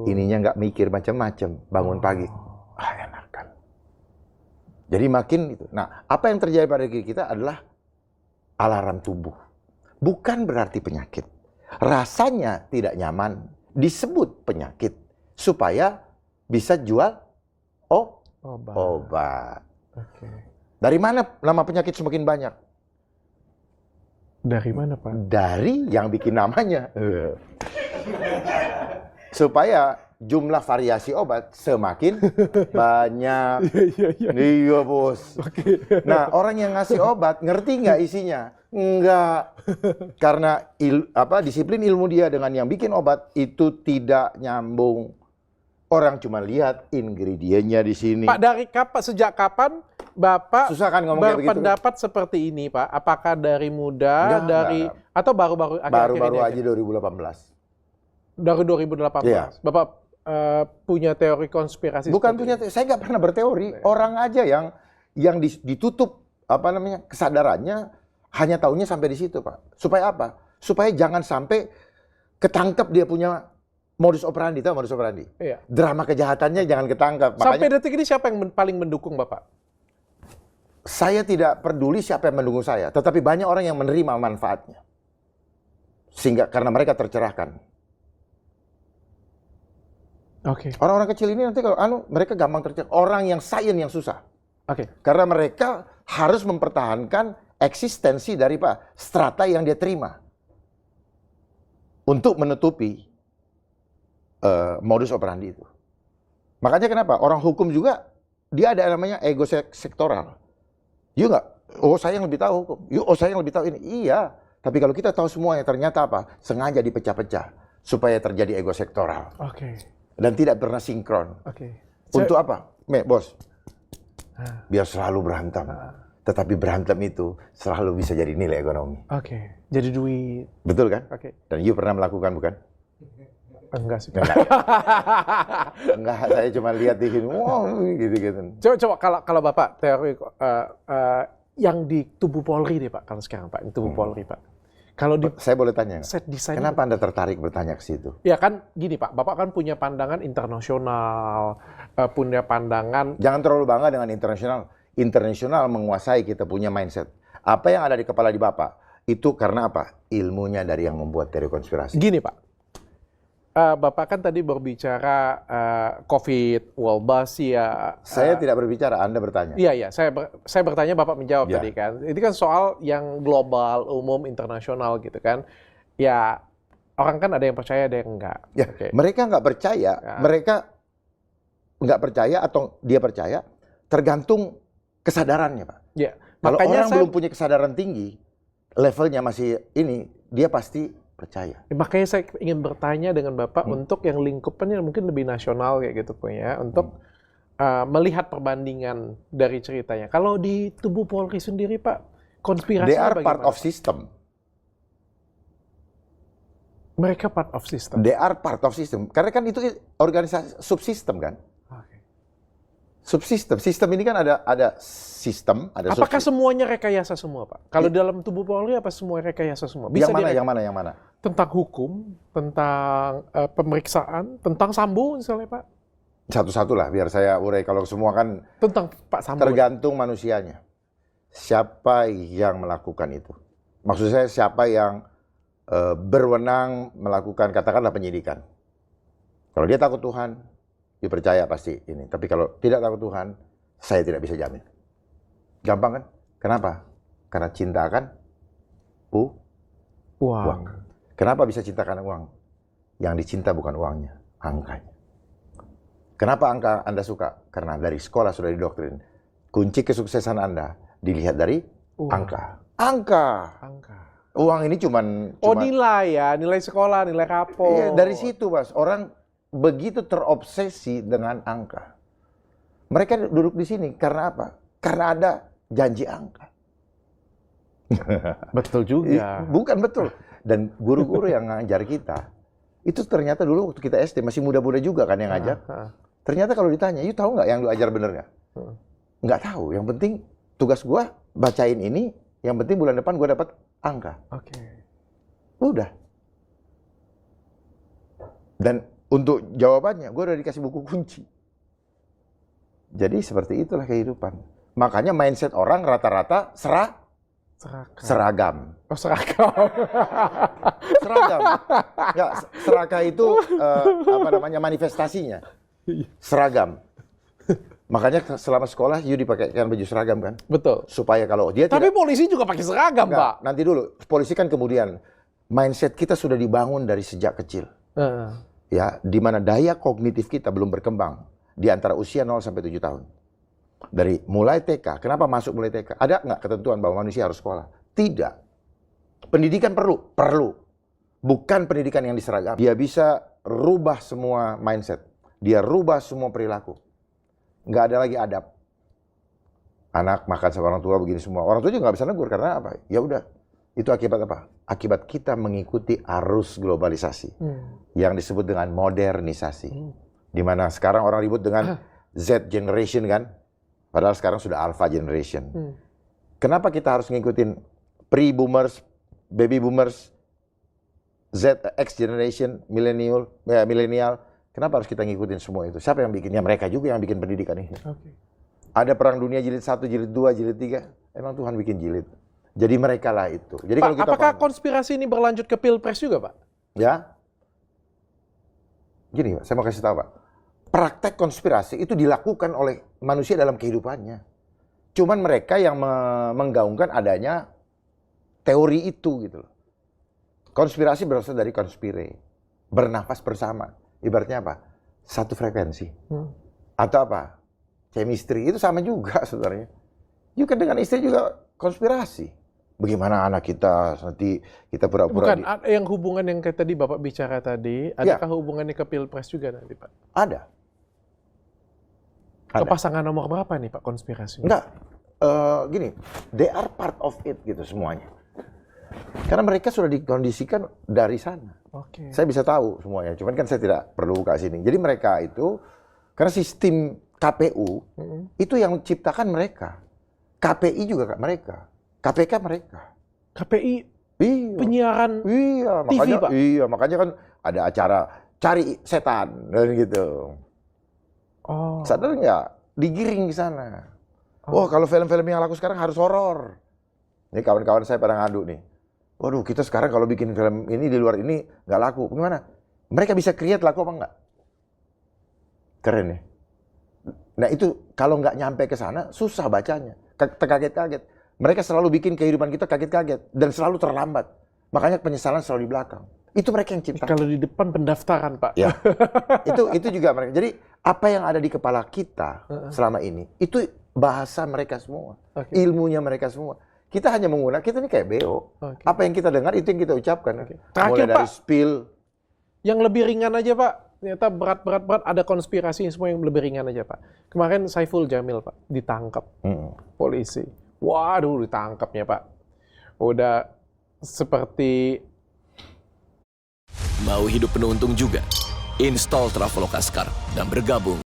ininya nggak mikir macam-macam, bangun pagi, enak kan. Jadi makin itu. Nah, apa yang terjadi pada diri kita adalah alarm tubuh. Bukan berarti penyakit. Rasanya tidak nyaman, disebut penyakit supaya bisa jual obat. Oke. Dari mana nama penyakit semakin banyak? Dari mana, Pak? Dari yang bikin namanya. Supaya jumlah variasi obat semakin banyak. Iya, Bos. Nah, orang yang ngasih obat ngerti nggak isinya? Enggak. Karena disiplin ilmu dia dengan yang bikin obat itu tidak nyambung. Orang cuma lihat ingredientnya di sini. Pak, sejak kapan Bapak Susah kan ngomong kayak begitu? berpendapat seperti ini, Pak? Apakah dari muda, Enggak. atau baru-baru akhir-akhir Baru-baru ini aja 2018. Dari 2018. Iya. Bapak punya teori konspirasi? Bukan seperti punya, ini? saya nggak pernah berteori. Orang aja yang ditutup kesadarannya hanya taunya sampai di situ, Pak. Supaya apa? Supaya jangan sampai ketangkep dia punya modus operandi, tahu modus operandi? Iya. Drama kejahatannya jangan ketangkep. Sampai Makanya detik ini siapa yang paling mendukung Bapak? saya tidak peduli siapa yang mendukung saya, tetapi banyak orang yang menerima manfaatnya. Sehingga karena mereka tercerahkan. Oke. Orang-orang kecil ini nanti kalau mereka gampang tercerahkan. Orang yang sains yang susah. Oke. Karena mereka harus mempertahankan eksistensi dari strata yang dia terima untuk menutupi modus operandi itu. Makanya kenapa orang hukum juga dia ada namanya ego sektoral. You nggak? Oh, saya yang lebih tahu hukum. Saya yang lebih tahu ini. Iya. Tapi kalau kita tahu semuanya, ternyata sengaja dipecah-pecah supaya terjadi ego sektoral. Oke. Dan tidak pernah sinkron. Oke. Untuk apa? Bos. Biar selalu berantem. Tetapi berantem itu selalu bisa jadi nilai ekonomi. Oke. Jadi duit. Betul kan? Oke. Dan you pernah melakukan, bukan? Enggak sih. Enggak, saya cuma lihat di sini, wow, gitu. Coba kalau Bapak teori yang di tubuh Polri deh, Pak. Kalau sekarang, Pak, di tubuh Polri, Pak. Kalau saya boleh tanya, set desain, kenapa Anda tertarik bertanya ke situ? Ya kan gini, Pak. Bapak kan punya pandangan internasional, punya pandangan. Jangan terlalu bangga dengan internasional. Internasional menguasai, kita punya mindset. Apa yang ada di kepala di Bapak itu karena apa? Ilmunya dari yang membuat teori konspirasi. Gini, Pak. Bapak kan tadi berbicara COVID, Walbasia. Saya tidak berbicara, Anda bertanya. Iya. Saya bertanya, Bapak menjawab Ya. tadi kan. Itu kan soal yang global, umum, internasional gitu kan. Ya, orang kan ada yang percaya, ada yang enggak. Ya, Okay. mereka nggak percaya. Ya. Mereka nggak percaya atau dia percaya, tergantung kesadarannya, Pak. Ya, Kalau makanya orang belum punya kesadaran tinggi, levelnya masih ini, dia pasti percaya. Makanya saya ingin bertanya dengan Bapak untuk yang lingkupannya mungkin lebih nasional kayak gitu ya, untuk melihat perbandingan dari ceritanya. Kalau di tubuh Polri sendiri, Pak, konspirasinya They are bagaimana? part of system. Mereka part of system. They are part of system. Karena kan itu organisasi subsistem kan. Okay. Subsistem. Sistem ini kan ada sistem, ada Apakah subsistem. semuanya rekayasa semua, Pak? Kalau dalam tubuh Polri apa semua rekayasa semua? Yang mana? Tentang hukum, tentang pemeriksaan, tentang Sambo misalnya, Pak? Satu-satu lah, biar saya urai. Kalau semua kan Tentang Pak Sambo. tergantung manusianya. Siapa yang melakukan itu? Maksud saya siapa yang berwenang melakukan, katakanlah penyidikan. Kalau dia takut Tuhan, dia percaya pasti ini. Tapi kalau tidak takut Tuhan, saya tidak bisa jamin. Gampang kan? Kenapa? Karena cinta kan uang. Kenapa bisa cinta karena uang? Yang dicinta bukan uangnya, angkanya. Kenapa angka Anda suka? Karena dari sekolah sudah didoktrin. Kunci kesuksesan Anda dilihat dari angka. Angka. Uang ini cuman nilai ya, nilai sekolah, nilai rapor. Iya, dari situ, Mas. Orang begitu terobsesi dengan angka. Mereka duduk di sini karena apa? Karena ada janji angka. Betul juga. Bukan betul. Dan guru-guru yang ngajar kita, itu ternyata dulu waktu kita SD, masih muda-muda juga kan yang ngajar. Ternyata kalau ditanya, "You tahu nggak yang lu ajar bener nggak?" Nggak tahu. Yang penting tugas gua bacain ini, yang penting bulan depan gua dapat angka. Oke. Udah. Dan Untuk jawabannya, gue udah dikasih buku kunci. Jadi seperti itulah kehidupan. Makanya mindset orang rata-rata seragam. Oh, seragam. Seragam. Nggak, seraka itu manifestasinya. Seragam. Makanya selama sekolah you dipakaikan baju seragam kan? Betul. Supaya kalau dia Tapi polisi juga pakai seragam, Pak. Nanti dulu, polisi kan kemudian mindset kita sudah dibangun dari sejak kecil. Ya, di mana daya kognitif kita belum berkembang di antara usia 0 sampai 7 tahun. Dari mulai TK, kenapa masuk mulai TK? Ada nggak ketentuan bahwa manusia harus sekolah? Tidak. Pendidikan perlu. Bukan pendidikan yang diseragam. Dia bisa rubah semua mindset. Dia rubah semua perilaku. Nggak ada lagi adab. Anak makan sama orang tua begini semua. Orang tua juga nggak bisa negur karena apa? Ya udah. Itu akibat apa? Akibat kita mengikuti arus globalisasi. Yang disebut dengan modernisasi. Di mana sekarang orang ribut dengan Z generation kan? Padahal sekarang sudah alpha generation. Kenapa kita harus ngikutin pre-boomers, baby boomers, X generation, millennial? Kenapa harus kita ngikutin semua itu? Siapa yang bikinnya? Mereka juga yang bikin pendidikan ini. Ada perang dunia jilid 1, jilid 2, jilid 3. Emang Tuhan bikin jilid. Jadi mereka lah itu. Jadi Pak, kalau kita apakah konspirasi ini berlanjut ke Pilpres juga, Pak? Ya. Gini, Pak, saya mau kasih tahu, Pak. Praktek konspirasi itu dilakukan oleh manusia dalam kehidupannya. Cuman mereka yang menggaungkan adanya teori itu gitu loh. Konspirasi berasal dari konspire. Bernafas bersama. Ibaratnya apa? Satu frekuensi. Atau apa? Chemistry. Itu sama juga sebenarnya. You kan dengan istri juga konspirasi. Bagaimana anak kita nanti kita pura-pura... Bukan, ada yang hubungan yang kayak tadi Bapak bicara tadi, adakah hubungannya ke Pilpres juga nanti, Pak? Ada. Ke pasangan nomor berapa nih, Pak, konspirasi? Enggak. Gini, they are part of it gitu semuanya. Karena mereka sudah dikondisikan dari sana. Saya bisa tahu semuanya, cuman kan saya tidak perlu buka sini. Jadi mereka itu, karena sistem KPU, itu yang menciptakan mereka. KPI juga mereka. KPK mereka. KPI iya. Penyiaran iya, TV, makanya, Pak? Iya, makanya kan ada acara cari setan, dan gitu. Sadar nggak? Digiring ke sana. Oh, kalau film-film yang laku sekarang harus horor. Ini kawan-kawan saya pada ngadu nih. Waduh, kita sekarang kalau bikin film ini di luar ini nggak laku. Bagaimana? Mereka bisa create laku apa nggak? Keren ya. Nah itu kalau nggak nyampe ke sana, susah bacanya. Terkaget-kaget. Mereka selalu bikin kehidupan kita kaget-kaget. Dan selalu terlambat. Makanya penyesalan selalu di belakang. Itu mereka yang ciptakan. Kalau di depan pendaftaran, Pak. Ya. itu juga mereka. Jadi apa yang ada di kepala kita selama ini, itu bahasa mereka semua. Ilmunya mereka semua. Kita hanya menggunakan, kita ini kayak BO. Apa yang kita dengar, itu yang kita ucapkan. Terakhir, mulai dari Pak, spill. Yang lebih ringan aja, Pak. Ternyata berat, ada konspirasi semua yang lebih ringan aja, Pak. Kemarin Saiful Jamil, Pak, ditangkap polisi. Waduh, ditangkapnya, Pak. Udah seperti... Mau hidup penuh untung juga? Install Traveloka sekarang dan bergabung